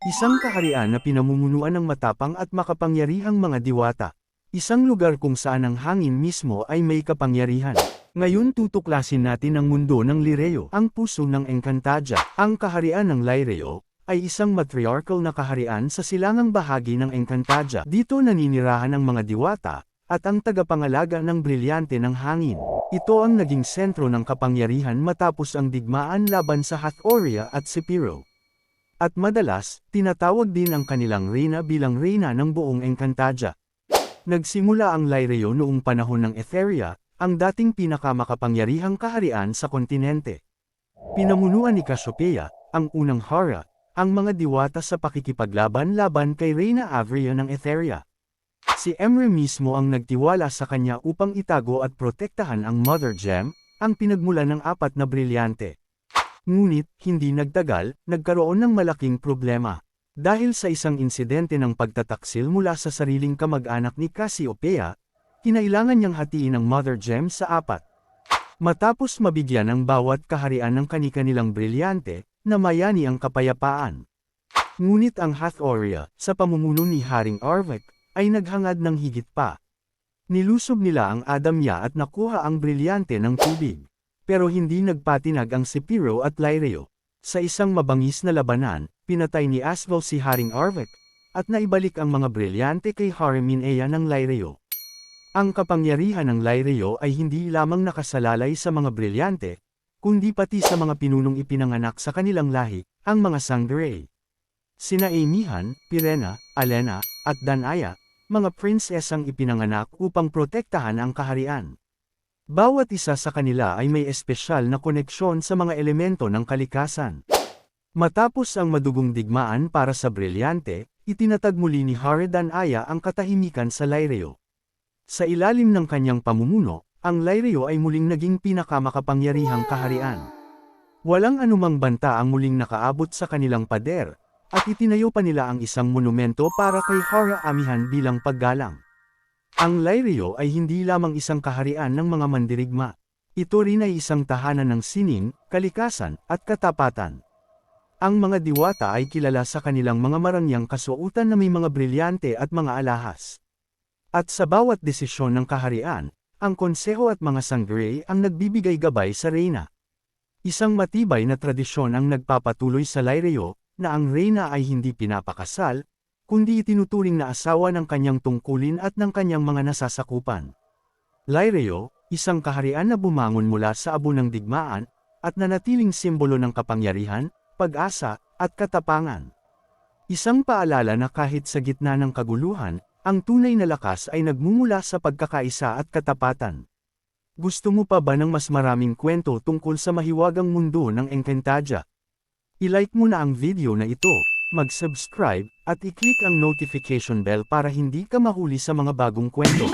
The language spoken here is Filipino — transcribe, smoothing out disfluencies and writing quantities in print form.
Isang kaharian na pinamumunuan ng matapang at makapangyarihang mga diwata. Isang lugar kung saan ang hangin mismo ay may kapangyarihan. Ngayon tutuklasin natin ang mundo ng Lireo, ang puso ng Encantadia. Ang kaharian ng Lireo ay isang matriarchal na kaharian sa silangang bahagi ng Encantadia. Dito naninirahan ang mga diwata at ang tagapangalaga ng brilyante ng hangin. Ito ang naging sentro ng kapangyarihan matapos ang digmaan laban sa Hathoria at Sepiro. At madalas, tinatawag din ang kanilang reyna bilang reyna ng buong Encantadia. Nagsimula ang Lireo noong panahon ng Etheria, ang dating pinakamakapangyarihang kaharian sa kontinente. Pinamunuan ni Cassiopeia, ang unang Hara, ang mga diwata sa pakikipaglaban-laban kay Reyna Avria ng Etheria. Si Emre mismo ang nagtiwala sa kanya upang itago at protektahan ang Mother Gem, ang pinagmulan ng apat na brilyante. Ngunit, hindi nagtagal, nagkaroon ng malaking problema. Dahil sa isang insidente ng pagtataksil mula sa sariling kamag-anak ni Cassiopeia, kinailangan niyang hatiin ang Mother Gem sa apat. Matapos mabigyan ang bawat kaharian ng kani-kanilang brilyante, namayani ang kapayapaan. Ngunit ang Hathoria, sa pamumuno ni Haring Arvik, ay naghangad ng higit pa. Nilusob nila ang Adamya at nakuha ang brilyante ng tubig. Pero hindi nagpatinag ang Sepiro at Lireo. Sa isang mabangis na labanan, pinatay ni Asvel si Haring Arvik, at naibalik ang mga brilyante kay Hariminea ng Lireo. Ang kapangyarihan ng Lireo ay hindi lamang nakasalalay sa mga brilyante, kundi pati sa mga pinunong ipinanganak sa kanilang lahi, ang mga Sangre. Sina Amihan, Pirena, Alena, at Danaya, mga prinsesang ipinanganak upang protektahan ang kaharian. Bawat isa sa kanila ay may espesyal na koneksyon sa mga elemento ng kalikasan. Matapos ang madugong digmaan para sa brilyante, itinatag muli ni Danaya ang katahimikan sa Lireo. Sa ilalim ng kanyang pamumuno, ang Lireo ay muling naging pinakamakapangyarihang kaharian. Walang anumang banta ang muling nakaabot sa kanilang pader, at itinayo pa nila ang isang monumento para kay Hara Amihan bilang paggalang. Ang Lireo ay hindi lamang isang kaharian ng mga mandirigma. Ito rin ay isang tahanan ng sining, kalikasan, at katapatan. Ang mga diwata ay kilala sa kanilang mga marangyang kasuotan na may mga brilyante at mga alahas. At sa bawat desisyon ng kaharian, ang konseho at mga Sangre ang nagbibigay gabay sa reyna. Isang matibay na tradisyon ang nagpapatuloy sa Lireo, na ang reyna ay hindi pinapakasal, kundi itinuturing na asawa ng kanyang tungkulin at ng kanyang mga nasasakupan. Lireo, isang kaharian na bumangon mula sa abo ng digmaan, at nanatiling simbolo ng kapangyarihan, pag-asa, at katapangan. Isang paalala na kahit sa gitna ng kaguluhan, ang tunay na lakas ay nagmumula sa pagkakaisa at katapatan. Gusto mo pa ba ng mas maraming kwento tungkol sa mahiwagang mundo ng Encantadia? I-like mo na ang video na ito, mag-subscribe, at i-click ang notification bell para hindi ka mahuli sa mga bagong kwento.